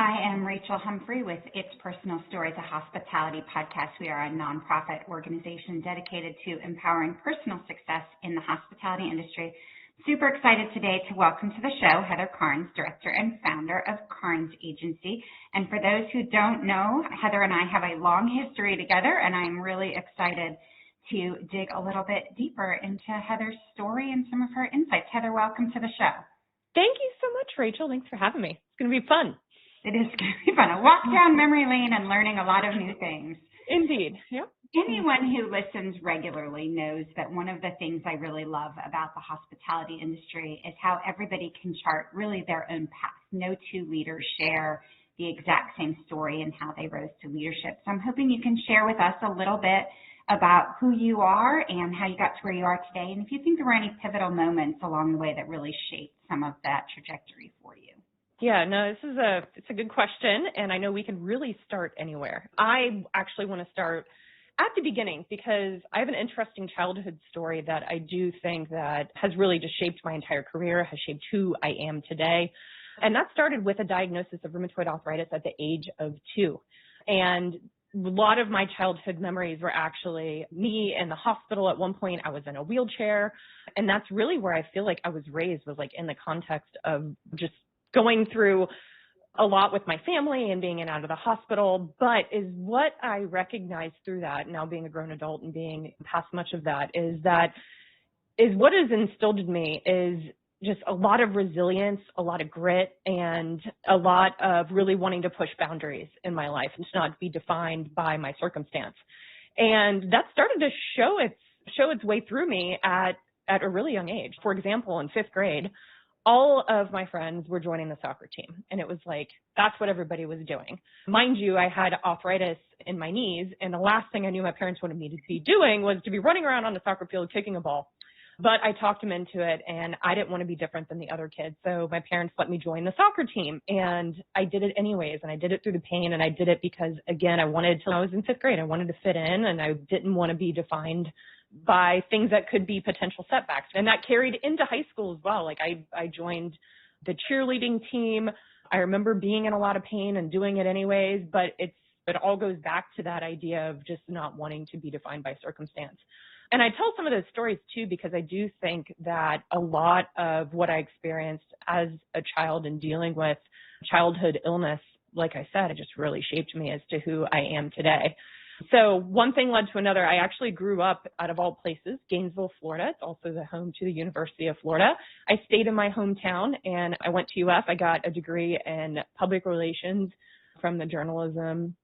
I am Rachel Humphrey with It's Personal Stories, a hospitality podcast. We are a nonprofit organization dedicated to empowering personal success in the hospitality industry. Super excited today to welcome to the show Heather Carnes, director and founder of Carnes Agency. And for those who don't know, Heather and I have a long history together, and I'm really excited to dig a little bit deeper into Heather's story and some of her insights. Heather, welcome to the show. Thank you so much, Rachel. Thanks for having me. It's going to be fun. It is going to be fun. A walk down memory lane and learning a lot of new things. Indeed. Yep. Anyone who listens regularly knows that one of the things I really love about the hospitality industry is how everybody can chart really their own path. No two leaders share the exact same story and how they rose to leadership. So I'm hoping you can share with us a little bit about who you are and how you got to where you are today. And if you think there were any pivotal moments along the way that really shaped some of that trajectory for you. Yeah, no, it's a good question, and I know we can really start anywhere. I actually want to start at the beginning because I have an interesting childhood story that I do think that has really just shaped my entire career, has shaped who I am today. And that started with a diagnosis of rheumatoid arthritis at the age of 2. And a lot of my childhood memories were actually me in the hospital. At one point, I was in a wheelchair, and that's really where I feel like I was raised, was like in the context of just going through a lot with my family and being in and out of the hospital. But is what I recognize through that, now being a grown adult and being past much of that, is what is instilled in me is just a lot of resilience, a lot of grit, and a lot of really wanting to push boundaries in my life and to not be defined by my circumstance. And that started to show its way through me at a really young age. For example, in 5th grade, all of my friends were joining the soccer team, and it was like, that's what everybody was doing. Mind you, I had arthritis in my knees, and the last thing I knew my parents wanted me to be doing was to be running around on the soccer field kicking a ball. But I talked them into it, and I didn't want to be different than the other kids, so my parents let me join the soccer team, and I did it anyways, and I did it through the pain, and I did it because, again, I was in 5th grade, I wanted to fit in, and I didn't want to be defined by things that could be potential setbacks. And that carried into high school as well. Like I joined the cheerleading team. I remember being in a lot of pain and doing it anyways, but it all goes back to that idea of just not wanting to be defined by circumstance. And I tell some of those stories too, because I do think that a lot of what I experienced as a child and dealing with childhood illness, like I said, it just really shaped me as to who I am today. So one thing led to another. I actually grew up, out of all places, Gainesville, Florida. It's also the home to the University of Florida. I stayed in my hometown, and I went to UF. I got a degree in public relations from the journalism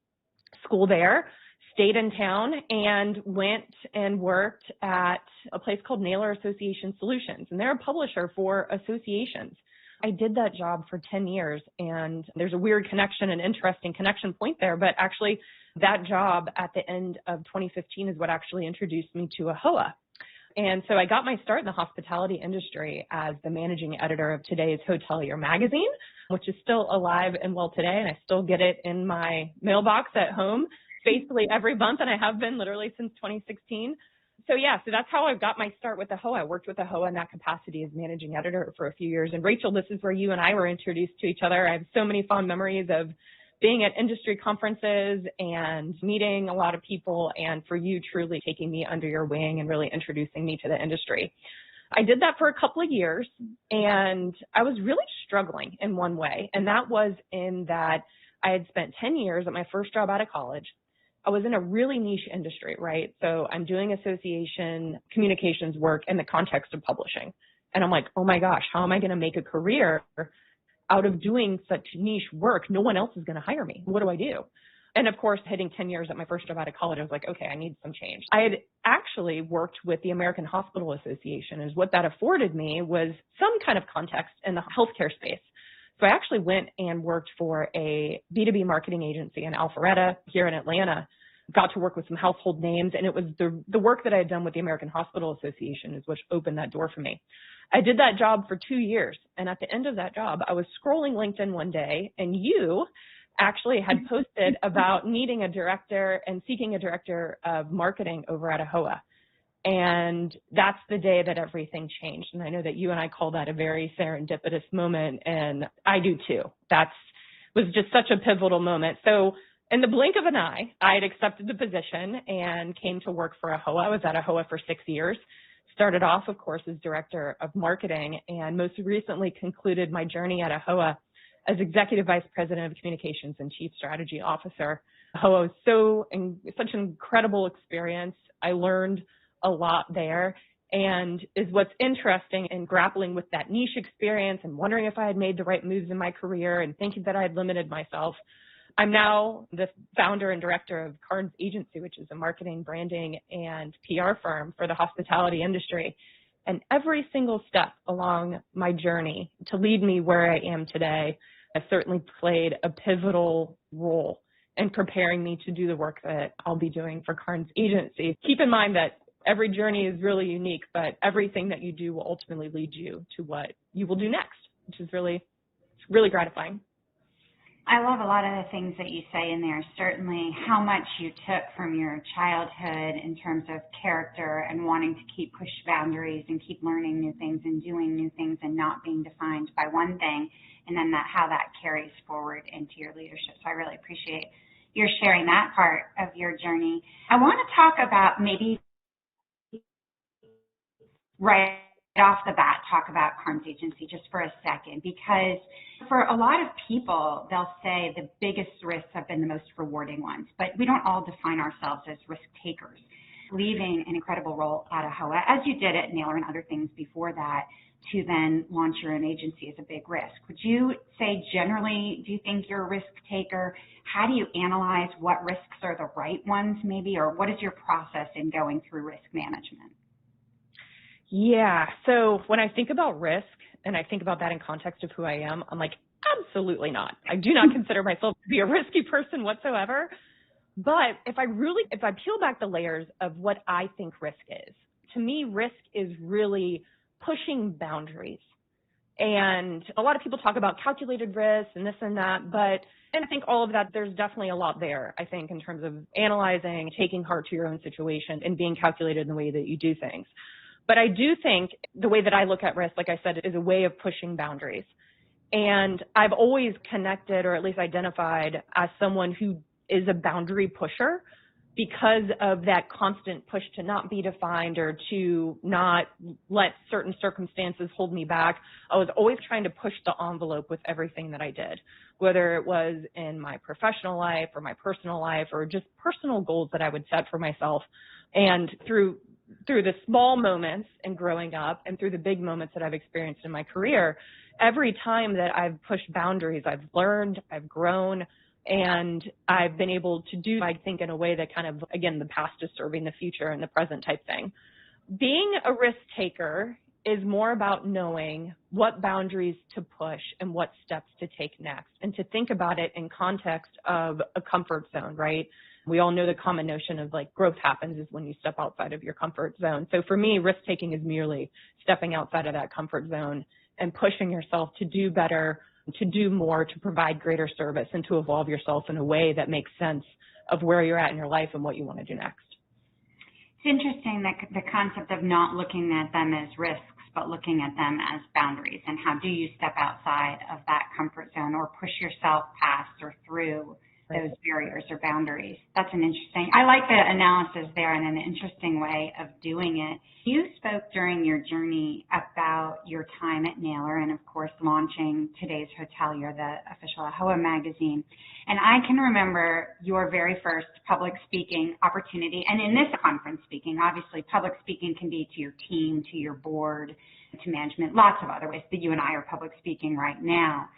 school there, stayed in town, and went and worked at a place called Naylor Association Solutions, and they're a publisher for associations. I did that job for 10 years, and there's a weird connection, an interesting connection point there, but actually that job at the end of 2015 is what actually introduced me to AHOA. And so I got my start in the hospitality industry as the managing editor of today's Hotelier magazine, which is still alive and well today, and I still get it in my mailbox at home basically every month, and I have been literally since 2016. So that's how I got my start with AHOA. I worked with AHOA in that capacity as managing editor for a few years. And Rachel, this is where you and I were introduced to each other. I have so many fond memories of being at industry conferences and meeting a lot of people, and for you truly taking me under your wing and really introducing me to the industry. I did that for a couple of years, and I was really struggling in one way, and that was in that I had spent 10 years at my first job out of college. I was in a really niche industry, right? So I'm doing association communications work in the context of publishing. And I'm like, oh my gosh, how am I going to make a career out of doing such niche work? No one else is going to hire me. What do I do? And of course, hitting 10 years at my first job out of college, I was like, okay, I need some change. I had actually worked with the American Hospital Association, and what that afforded me was some kind of context in the healthcare space. So I actually went and worked for a B2B marketing agency in Alpharetta here in Atlanta, got to work with some household names, and it was the work that I had done with the American Hospital Association is what opened that door for me. I did that job for 2 years, and at the end of that job, I was scrolling LinkedIn one day, and you actually had posted about needing a director and seeking a director of marketing over at AHOA. And that's the day that everything changed. And I know that you and I call that a very serendipitous moment, and I do too. That was just such a pivotal moment. So in the blink of an eye, I had accepted the position and came to work for AHOA. I was at AHOA for 6 years. Started off, of course, as director of marketing, and most recently concluded my journey at AHOA as executive vice president of communications and chief strategy officer. AHOA was such an incredible experience. I learned a lot there, and is what's interesting in grappling with that niche experience and wondering if I had made the right moves in my career and thinking that I had limited myself. I'm now the founder and director of Carnes Agency, which is a marketing, branding, and PR firm for the hospitality industry. And every single step along my journey to lead me where I am today has certainly played a pivotal role in preparing me to do the work that I'll be doing for Carnes Agency. Keep in mind that every journey is really unique, but everything that you do will ultimately lead you to what you will do next, which is really gratifying. I love a lot of the things that you say in there, certainly how much you took from your childhood in terms of character and wanting to keep push boundaries and keep learning new things and doing new things and not being defined by one thing, and then how that carries forward into your leadership. So I really appreciate your sharing that part of your journey. I want to talk about maybe right off the bat, talk about Carnes Agency just for a second, because for a lot of people, they'll say the biggest risks have been the most rewarding ones, but we don't all define ourselves as risk takers. Leaving an incredible role at AHOA, as you did at Naylor and other things before that, to then launch your own agency is a big risk. Would you say generally, do you think you're a risk taker? How do you analyze what risks are the right ones maybe, or what is your process in going through risk management? Yeah. So when I think about risk and I think about that in context of who I am, I'm like, absolutely not. I do not consider myself to be a risky person whatsoever. But if I peel back the layers of what I think risk is, to me, risk is really pushing boundaries. And a lot of people talk about calculated risk and this and that, and I think all of that, there's definitely a lot there, I think, in terms of analyzing, taking heart to your own situation and being calculated in the way that you do things. But I do think the way that I look at risk, like I said, is a way of pushing boundaries. And I've always connected, or at least identified, as someone who is a boundary pusher because of that constant push to not be defined or to not let certain circumstances hold me back. I was always trying to push the envelope with everything that I did, whether it was in my professional life or my personal life or just personal goals that I would set for myself. And through the small moments in growing up and through the big moments that I've experienced in my career, every time that I've pushed boundaries, I've learned, I've grown, and I've been able to do, I think, in a way that kind of, again, the past is serving the future and the present type thing. Being a risk taker is more about knowing what boundaries to push and what steps to take next, and to think about it in context of a comfort zone, right? We all know the common notion of like growth happens is when you step outside of your comfort zone. So for me, risk taking is merely stepping outside of that comfort zone and pushing yourself to do better, to do more, to provide greater service, and to evolve yourself in a way that makes sense of where you're at in your life and what you want to do next. It's interesting that the concept of not looking at them as risks, but looking at them as boundaries, and how do you step outside of that comfort zone or push yourself past or through those barriers or boundaries. That's an interesting, I like the analysis there and an interesting way of doing it. You spoke during your journey about your time at Naylor and, of course, launching Today's Hotelier, the official AHOA magazine. And I can remember your very first public speaking opportunity. And in this conference speaking, obviously public speaking can be to your team, to your board, to management, lots of other ways that you and I are public speaking right now.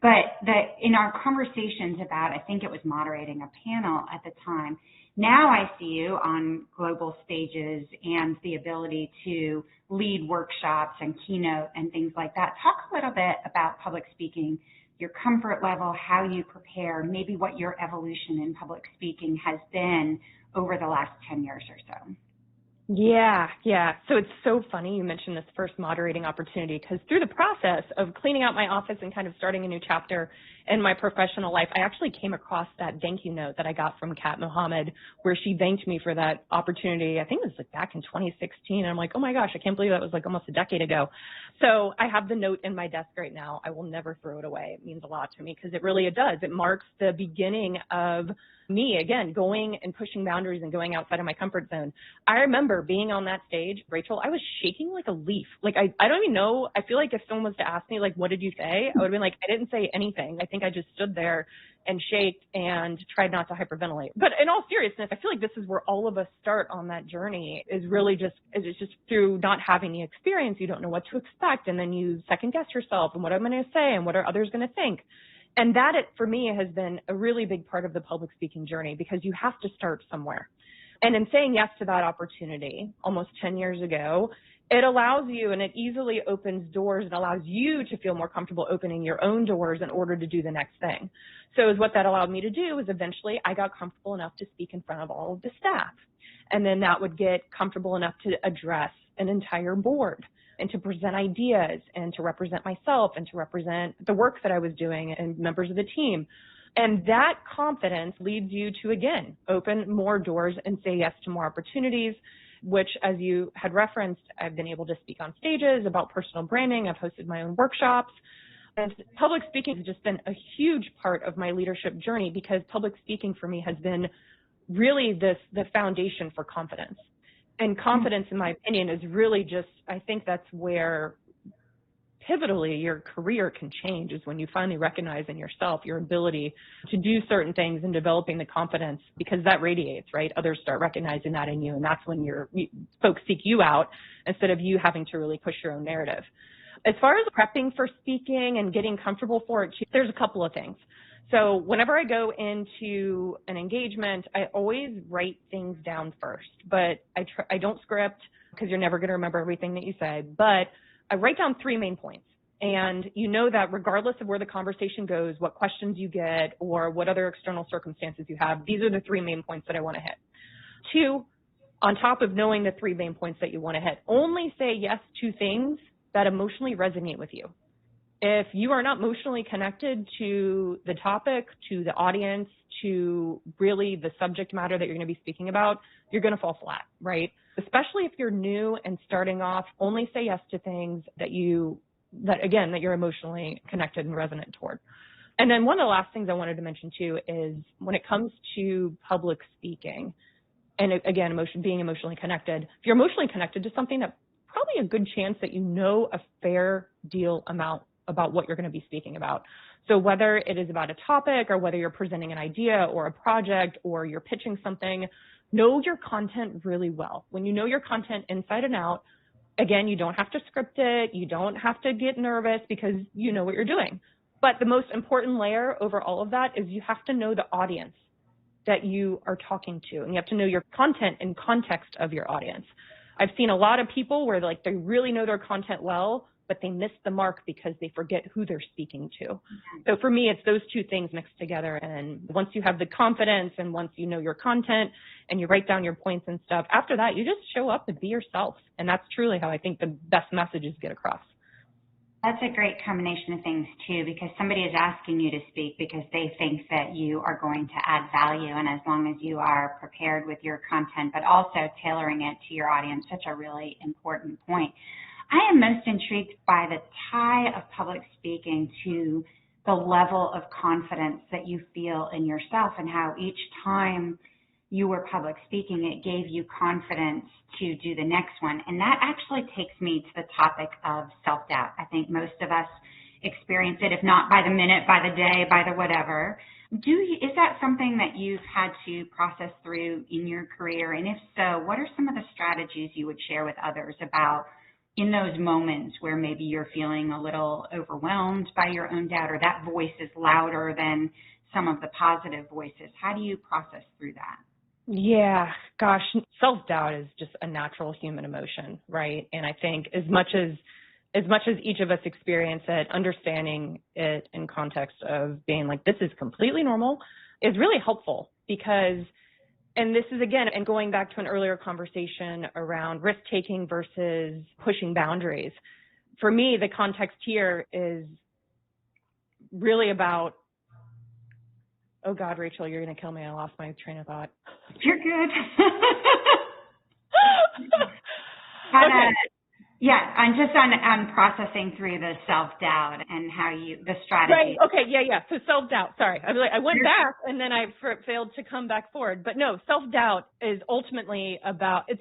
But in our conversations about, I think it was moderating a panel at the time, now I see you on global stages and the ability to lead workshops and keynote and things like that. Talk a little bit about public speaking, your comfort level, how you prepare, maybe what your evolution in public speaking has been over the last 10 years or so. Yeah, yeah. So it's so funny you mentioned this first moderating opportunity, because through the process of cleaning out my office and kind of starting a new chapter in my professional life, I actually came across that thank you note that I got from Kat Mohammed, where she thanked me for that opportunity. I think it was like back in 2016. And I'm like, oh my gosh, I can't believe that was like almost a decade ago. So I have the note in my desk right now. I will never throw it away. It means a lot to me because it does. It marks the beginning of me, again, going and pushing boundaries and going outside of my comfort zone. I remember being on that stage, Rachel, I was shaking like a leaf. Like, I don't even know. I feel like if someone was to ask me, like, what did you say? I would have been like, I didn't say anything. I think I just stood there and shaked and tried not to hyperventilate. But in all seriousness, I feel like this is where all of us start on that journey, is really just through not having the experience. You don't know what to expect. And then you second guess yourself and what I'm going to say and what are others going to think. And that, for me, has been a really big part of the public speaking journey, because you have to start somewhere. And in saying yes to that opportunity almost 10 years ago, it allows you, and it easily opens doors and allows you to feel more comfortable opening your own doors in order to do the next thing. So what that allowed me to do is eventually I got comfortable enough to speak in front of all of the staff. And then that would get comfortable enough to address an entire board and to present ideas and to represent myself and to represent the work that I was doing and members of the team. And that confidence leads you to, again, open more doors and say yes to more opportunities, which, as you had referenced, I've been able to speak on stages about personal branding. I've hosted my own workshops. And public speaking has just been a huge part of my leadership journey, because public speaking for me has been really the foundation for confidence. And confidence, in my opinion, is really just, I think that's where pivotally your career can change, is when you finally recognize in yourself your ability to do certain things and developing the confidence, because that radiates, right? Others start recognizing that in you, and that's when folks seek you out instead of you having to really push your own narrative. As far as prepping for speaking and getting comfortable for it, there's a couple of things. So whenever I go into an engagement, I always write things down first, but I don't script, because you're never going to remember everything that you say, but I write down 3 main points. And you know that regardless of where the conversation goes, what questions you get, or what other external circumstances you have, these are the 3 main points that I want to hit. 2, on top of knowing the 3 main points that you want to hit, only say yes to things that emotionally resonate with you. If you are not emotionally connected to the topic, to the audience, to really the subject matter that you're going to be speaking about, you're going to fall flat, right? Especially if you're new and starting off, only say yes to things that you're emotionally connected and resonant toward. And then one of the last things I wanted to mention too is when it comes to public speaking, and again, being emotionally connected, if you're emotionally connected to something, that's probably a good chance that you know a fair deal amount about what you're going to be speaking about. So whether it is about a topic, or whether you're presenting an idea or a project, or you're pitching something, know your content really well. When you know your content inside and out, again, you don't have to script it. You don't have to get nervous, because you know what you're doing. But the most important layer over all of that is you have to know the audience that you are talking to, and you have to know your content in context of your audience. I've seen a lot of people where they really know their content well, but they miss the mark because they forget who they're speaking to. So for me, it's those 2 things mixed together. And once you have the confidence, and once you know your content and you write down your points and stuff, after that, you just show up and be yourself. And that's truly how I think the best messages get across. That's a great combination of things too, because somebody is asking you to speak because they think that you are going to add value. And as long as you are prepared with your content, but also tailoring it to your audience, such a really important point. I am most intrigued by the tie of public speaking to the level of confidence that you feel in yourself, and how each time you were public speaking, it gave you confidence to do the next one. And that actually takes me to the topic of self-doubt. I think most of us experience it, if not by the minute, by the day, by the whatever. Is that something that you've had to process through in your career? And if so, what are some of the strategies you would share with others about in those moments where maybe you're feeling a little overwhelmed by your own doubt, or that voice is louder than some of the positive voices? How do you process through that? Yeah, gosh, self-doubt is just a natural human emotion, right? And I think as much as each of us experience it, understanding it in context of being like, this is completely normal, is really helpful, because And this is, again, and going back to an earlier conversation around risk-taking versus pushing boundaries. For me, the context here is really about, oh God, Rachel, you're going to kill me. I lost my train of thought. You're good. Okay. Yeah, I'm just on processing through the self-doubt and how the strategy. Right. Okay. Yeah. So self-doubt. Sorry. I went back and then I failed to come back forward. But no, self-doubt is ultimately about, it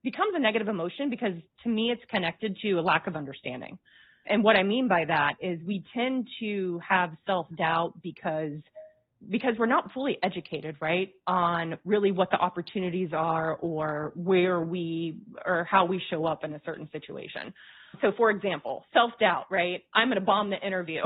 becomes a negative emotion because to me it's connected to a lack of understanding. And what I mean by that is we tend to have self-doubt because we're not fully educated, right, on really what the opportunities are or where or how we show up in a certain situation. So, for example, self-doubt, right? I'm going to bomb the interview.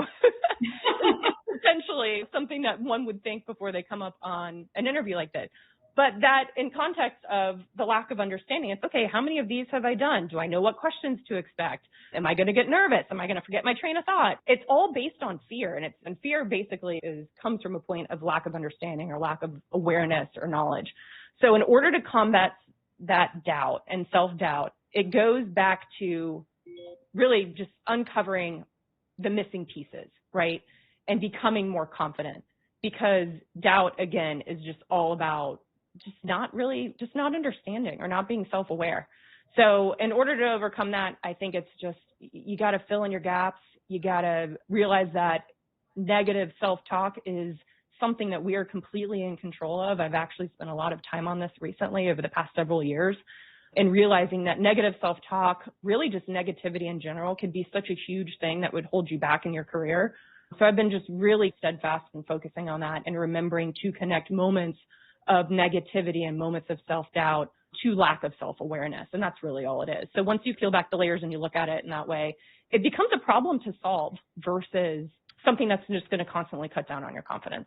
Essentially something that one would think before they come up on an interview like this. But that in context of the lack of understanding, it's okay, how many of these have I done? Do I know what questions to expect? Am I going to get nervous? Am I going to forget my train of thought? It's all based on fear. And fear basically comes from a point of lack of understanding or lack of awareness or knowledge. So in order to combat that doubt and self-doubt, it goes back to really just uncovering the missing pieces, right? And becoming more confident, because doubt, again, is just all about just not understanding or not being self-aware. So in order to overcome that, I think it's just, you got to fill in your gaps. You got to realize that negative self-talk is something that we are completely in control of. I've actually spent a lot of time on this recently over the past several years, and realizing that negative self-talk, really just negativity in general, can be such a huge thing that would hold you back in your career. So I've been just really steadfast in focusing on that and remembering to connect moments of negativity and moments of self-doubt to lack of self-awareness. And that's really all it is. So once you peel back the layers and you look at it in that way, it becomes a problem to solve versus something that's just going to constantly cut down on your confidence.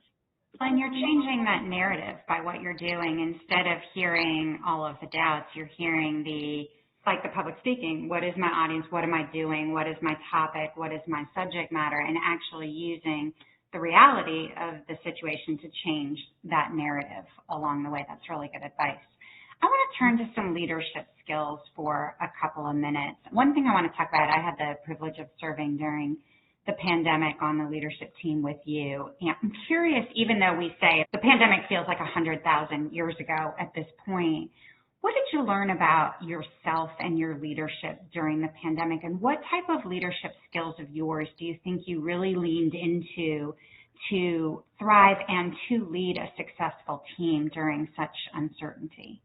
And you're changing that narrative by what you're doing. Instead of hearing all of the doubts, you're hearing the public speaking. What is my audience? What am I doing? What is my topic? What is my subject matter? And actually using the reality of the situation to change that narrative along the way. That's really good advice. I want to turn to some leadership skills for a couple of minutes. One thing I want to talk about, I had the privilege of serving during the pandemic on the leadership team with you. And I'm curious, even though we say the pandemic feels like 100,000 years ago at this point, what did you learn about yourself and your leadership during the pandemic? And what type of leadership skills of yours do you think you really leaned into to thrive and to lead a successful team during such uncertainty?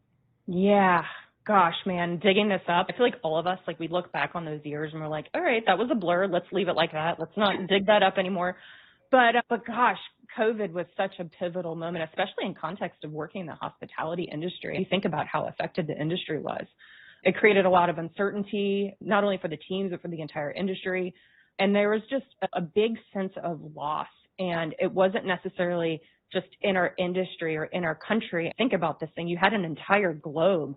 Yeah. Gosh, man, digging this up, I feel like all of us, we look back on those years and we're like, all right, that was a blur. Let's leave it like that. Let's not dig that up anymore. But gosh, COVID was such a pivotal moment, especially in context of working in the hospitality industry. You think about how affected the industry was. It created a lot of uncertainty, not only for the teams, but for the entire industry. And there was just a big sense of loss. And it wasn't necessarily just in our industry or in our country. Think about this thing. You had an entire globe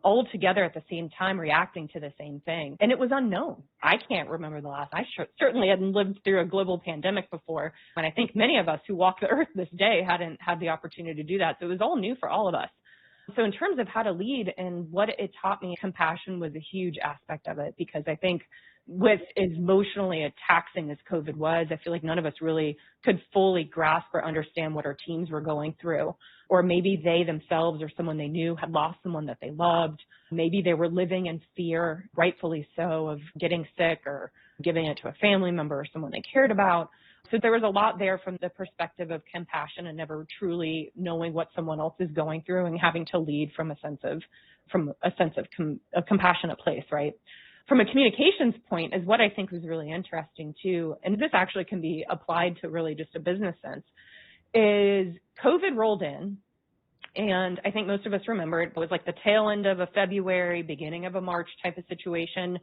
all together at the same time reacting to the same thing. And it was unknown. I can't remember the last. I certainly hadn't lived through a global pandemic before. And I think many of us who walk the earth this day hadn't had the opportunity to do that. So it was all new for all of us. So in terms of how to lead and what it taught me, compassion was a huge aspect of it, because I think with as emotionally taxing as COVID was, I feel like none of us really could fully grasp or understand what our teams were going through. Or maybe they themselves or someone they knew had lost someone that they loved. Maybe they were living in fear, rightfully so, of getting sick or giving it to a family member or someone they cared about. So there was a lot there from the perspective of compassion and never truly knowing what someone else is going through and having to lead from a compassionate place, right? From a communications point is what I think was really interesting too, and this actually can be applied to really just a business sense, is COVID rolled in, and I think most of us remember it was like the tail end of a February, beginning of a March type of situation.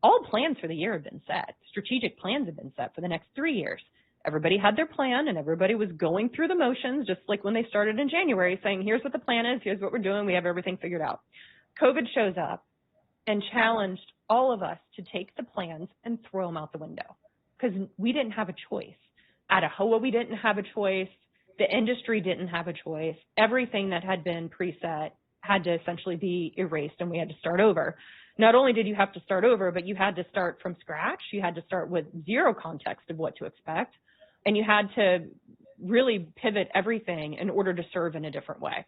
All plans for the year have been set. Strategic plans have been set for the next 3 years. Everybody had their plan and everybody was going through the motions, just like when they started in January, saying, here's what the plan is, here's what we're doing, we have everything figured out. COVID shows up and challenged all of us to take the plans and throw them out the window, because we didn't have a choice. At AHOA, we didn't have a choice. The industry didn't have a choice. Everything that had been preset had to essentially be erased, and we had to start over. Not only did you have to start over, but you had to start from scratch. You had to start with zero context of what to expect, and you had to really pivot everything in order to serve in a different way.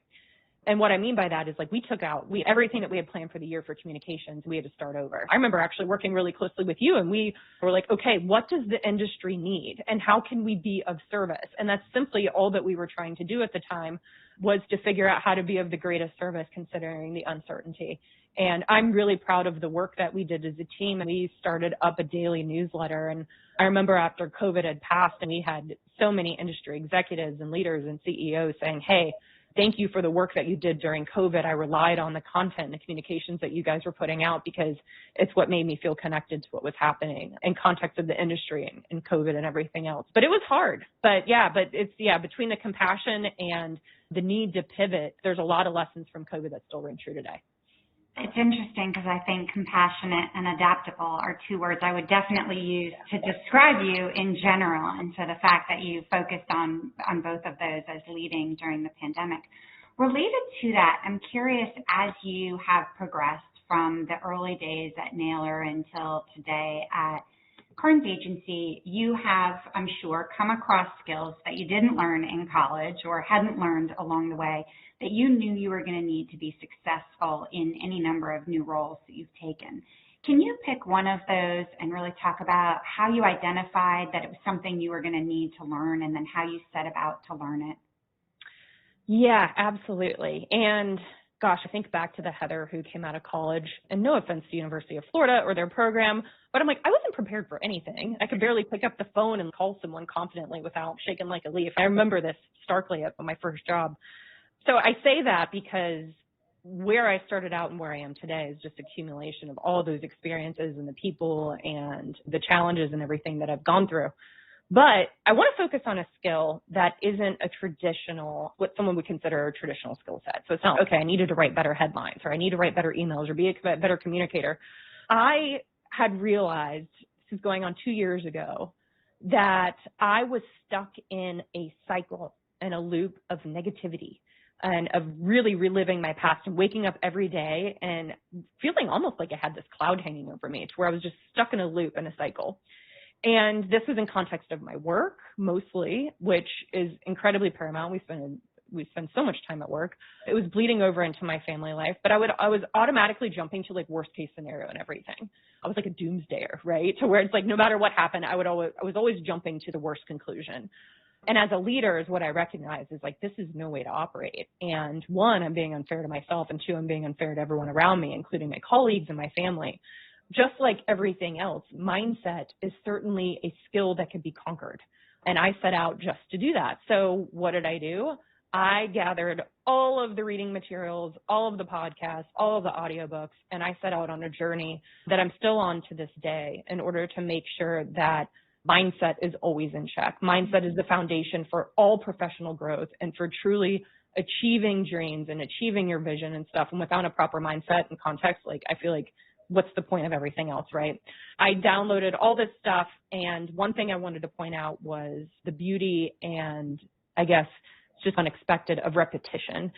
And what I mean by that is, like, we took out everything that we had planned for the year for communications. We had to start over. I remember actually working really closely with you, and we were like, okay, what does the industry need and how can we be of service? And that's simply all that we were trying to do at the time, was to figure out how to be of the greatest service considering the uncertainty. And I'm really proud of the work that we did as a team. We started up a daily newsletter. And I remember after COVID had passed and we had so many industry executives and leaders and CEOs saying, hey, thank you for the work that you did during COVID. I relied on the content and the communications that you guys were putting out because it's what made me feel connected to what was happening in context of the industry and COVID and everything else. But it was hard. But between the compassion and the need to pivot, there's a lot of lessons from COVID that still ring true today. It's interesting because I think compassionate and adaptable are two words I would definitely use to describe you in general. And so the fact that you focused on both of those as leading during the pandemic. Related to that, I'm curious, as you have progressed from the early days at Naylor until today at Carnes agency, you have, I'm sure, come across skills that you didn't learn in college or hadn't learned along the way that you knew you were going to need to be successful in any number of new roles that you've taken. Can you pick one of those and really talk about how you identified that it was something you were going to need to learn and then how you set about to learn it? Yeah, absolutely. And gosh, I think back to the Heather who came out of college, and no offense to University of Florida or their program, but I'm like, I wasn't prepared for anything. I could barely pick up the phone and call someone confidently without shaking like a leaf. I remember this starkly at my first job. So I say that because where I started out and where I am today is just accumulation of all those experiences and the people and the challenges and everything that I've gone through. But I want to focus on a skill that isn't a traditional, what someone would consider a traditional skill set. So it's not, okay, I needed to write better headlines or I need to write better emails or be a better communicator. I had realized, this is going on 2 years ago, that I was stuck in a cycle and a loop of negativity and of really reliving my past and waking up every day and feeling almost like I had this cloud hanging over me to where I was just stuck in a loop and a cycle. And this was in context of my work mostly, which is incredibly paramount. We spend so much time at work. It was bleeding over into my family life, but I was automatically jumping to like worst case scenario and everything. I was like a doomsdayer, right? To where it's like no matter what happened, I was always jumping to the worst conclusion. And as a leader, is what I recognize is like, this is no way to operate. And one, I'm being unfair to myself, and two, I'm being unfair to everyone around me, including my colleagues and my family. Just like everything else, mindset is certainly a skill that can be conquered. And I set out just to do that. So what did I do? I gathered all of the reading materials, all of the podcasts, all of the audiobooks, and I set out on a journey that I'm still on to this day in order to make sure that mindset is always in check. Mindset is the foundation for all professional growth and for truly achieving dreams and achieving your vision and stuff. And without a proper mindset and context, like I feel like what's the point of everything else, right? I downloaded all this stuff, and one thing I wanted to point out was the beauty and I guess it's just unexpected of repetition.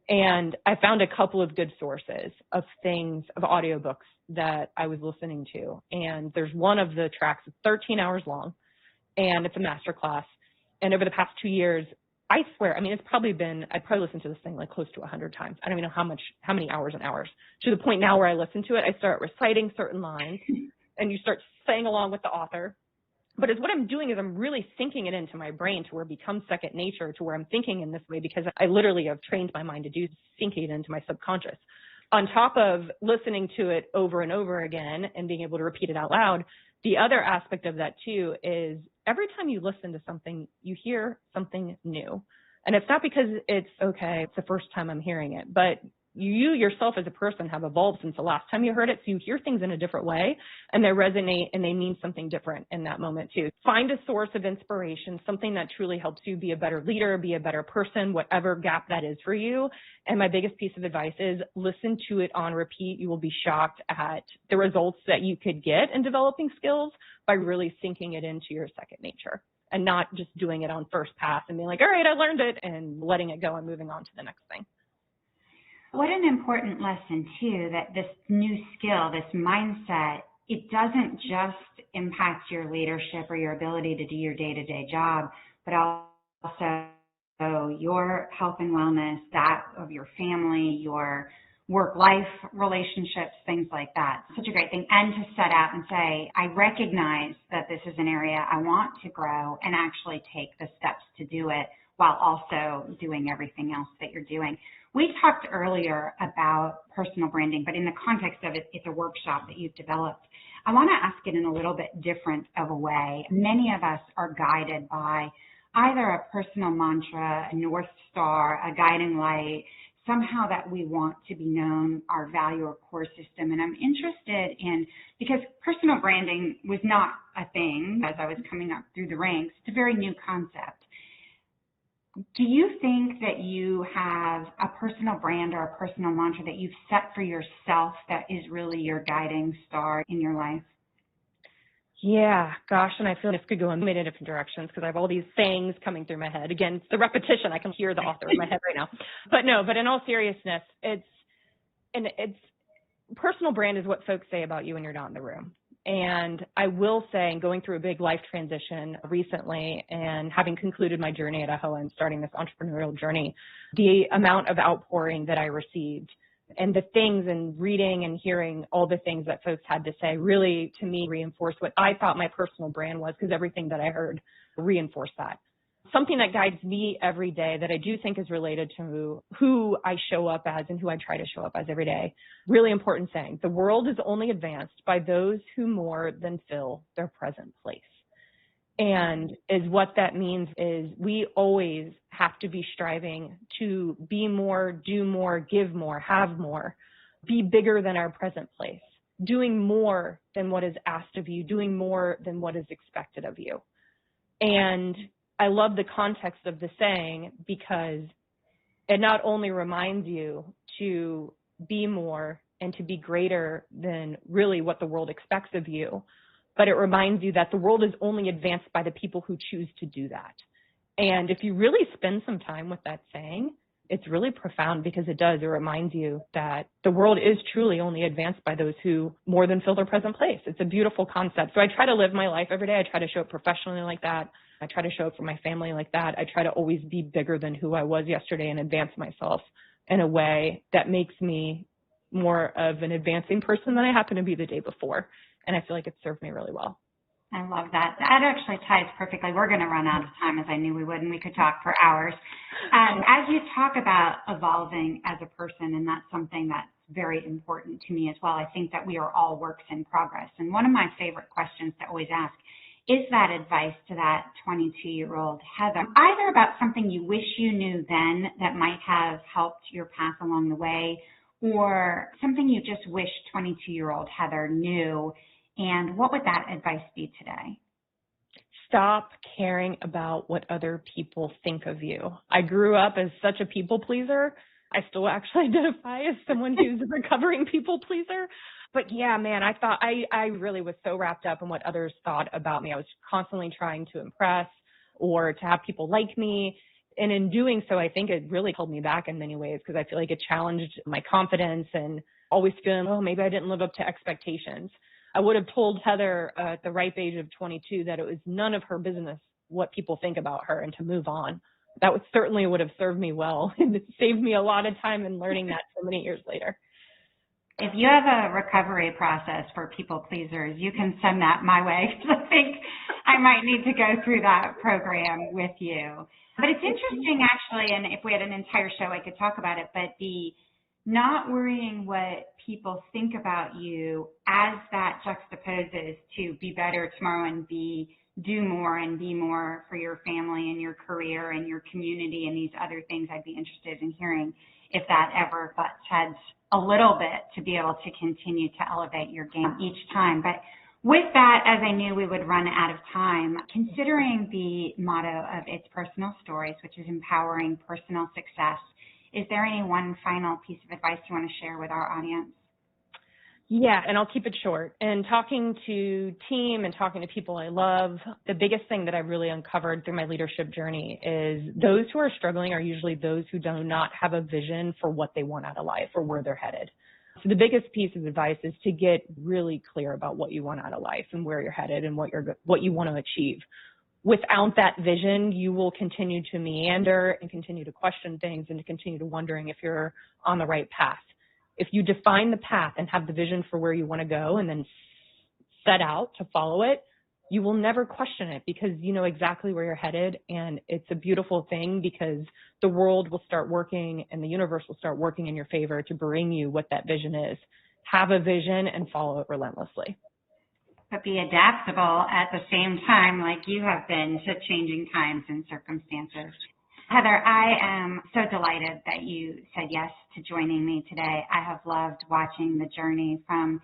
And I found a couple of good sources of things, of audiobooks that I was listening to. And there's one of the tracks, it's 13 hours long, and it's a masterclass. And over the past 2 years, I swear, I mean, I've probably listened to this thing like close to 100 times. I don't even know how many hours and hours, to the point now where I listen to it, I start reciting certain lines and you start saying along with the author. But what I'm doing is I'm really sinking it into my brain to where it becomes second nature, to where I'm thinking in this way because I literally have trained my mind to do, sinking it into my subconscious. On top of listening to it over and over again and being able to repeat it out loud, the other aspect of that too is every time you listen to something, you hear something new. And it's not because it's the first time I'm hearing it, but you yourself as a person have evolved since the last time you heard it. So you hear things in a different way and they resonate and they mean something different in that moment too. Find a source of inspiration, something that truly helps you be a better leader, be a better person, whatever gap that is for you. And my biggest piece of advice is listen to it on repeat. You will be shocked at the results that you could get in developing skills by really sinking it into your second nature. and not just doing it on first pass and being like, all right, I learned it, and letting it go and moving on to the next thing. What an important lesson, too, that this new skill, this mindset, it doesn't just impact your leadership or your ability to do your day-to-day job, but also your health and wellness, that of your family, your work-life relationships, things like that. Such a great thing. And to set out and say, I recognize that this is an area I want to grow and actually take the steps to do it while also doing everything else that you're doing. We talked earlier about personal branding, but in the context of it, it's a workshop that you've developed. I want to ask it in a little bit different of a way. Many of us are guided by either a personal mantra, a North Star, a guiding light, somehow that we want to be known, our value or core system. And I'm interested in, because personal branding was not a thing as I was coming up through the ranks, it's a very new concept. Do you think that you have a personal brand or a personal mantra that you've set for yourself that is really your guiding star in your life? Yeah, gosh, and I feel this could go in many different directions because I have all these sayings coming through my head. Again, it's the repetition. I can hear the author in my head right now. But in all seriousness, it's personal brand is what folks say about you when you're not in the room. And I will say, going through a big life transition recently and having concluded my journey at AHOA and starting this entrepreneurial journey, the amount of outpouring that I received and the things and reading and hearing all the things that folks had to say really, to me, reinforced what I thought my personal brand was, because everything that I heard reinforced that. Something that guides me every day that I do think is related to who I show up as and who I try to show up as every day. Really important saying. The world is only advanced by those who more than fill their present place. And what that means is we always have to be striving to be more, do more, give more, have more, be bigger than our present place, doing more than what is asked of you, doing more than what is expected of you. And I love the context of the saying because it not only reminds you to be more and to be greater than really what the world expects of you, but it reminds you that the world is only advanced by the people who choose to do that. And if you really spend some time with that saying, it's really profound because it reminds you that the world is truly only advanced by those who more than fill their present place. It's a beautiful concept. So I try to live my life every day. I try to show up professionally like that. I try to show up for my family like that. I try to always be bigger than who I was yesterday and advance myself in a way that makes me more of an advancing person than I happened to be the day before. And I feel like it served me really well. I love that. That actually ties perfectly. We're going to run out of time, as I knew we would, and we could talk for hours. As you talk about evolving as a person, and that's something that's very important to me as well, I think that we are all works in progress. And one of my favorite questions to always ask is that advice to that 22-year-old Heather, either about something you wish you knew then that might have helped your path along the way, or something you just wish 22-year-old Heather knew. And what would that advice be today? Stop caring about what other people think of you. I grew up as such a people pleaser. I still actually identify as someone who's a recovering people pleaser. But yeah, man, I thought I really was so wrapped up in what others thought about me. I was constantly trying to impress or to have people like me. And in doing so, I think it really held me back in many ways because I feel like it challenged my confidence and always feeling, oh, maybe I didn't live up to expectations. I would have told Heather at the ripe age of 22 that it was none of her business what people think about her and to move on. That certainly would have served me well and it saved me a lot of time in learning that so many years later. If you have a recovery process for people pleasers, you can send that my way because I think I might need to go through that program with you. But it's interesting actually, and if we had an entire show I could talk about it, but the not worrying what people think about you as that juxtaposes to be better tomorrow and do more and be more for your family and your career and your community and these other things. I'd be interested in hearing if that ever butts heads a little bit to be able to continue to elevate your game each time. But with that, as I knew we would run out of time, considering the motto of It's Personal Stories, which is empowering personal success, is there any one final piece of advice you want to share with our audience? Yeah, and I'll keep it short. And talking to team and talking to people I love, the biggest thing that I really uncovered through my leadership journey is those who are struggling are usually those who do not have a vision for what they want out of life or where they're headed. So the biggest piece of advice is to get really clear about what you want out of life and where you're headed and what you want to achieve. Without that vision, you will continue to meander and continue to question things and to continue to wondering if you're on the right path. If you define the path and have the vision for where you want to go and then set out to follow it, you will never question it because you know exactly where you're headed. And it's a beautiful thing because the world will start working and the universe will start working in your favor to bring you what that vision is. Have a vision and follow it relentlessly. But be adaptable at the same time like you have been to changing times and circumstances. Heather, I am so delighted that you said yes to joining me today. I have loved watching the journey from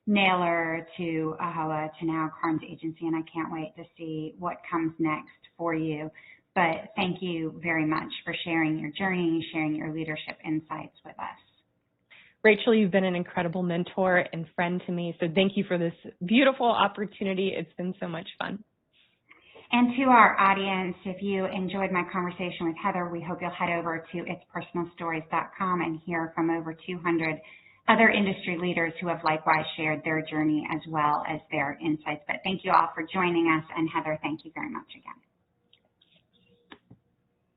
Nailer to AHOA to now Carnes Agency, and I can't wait to see what comes next for you. But thank you very much for sharing your journey, sharing your leadership insights with us. Rachel, you've been an incredible mentor and friend to me, so thank you for this beautiful opportunity. It's been so much fun. And to our audience, if you enjoyed my conversation with Heather, we hope you'll head over to itspersonalstories.com and hear from over 200 other industry leaders who have likewise shared their journey as well as their insights. But thank you all for joining us. And Heather, thank you very much again.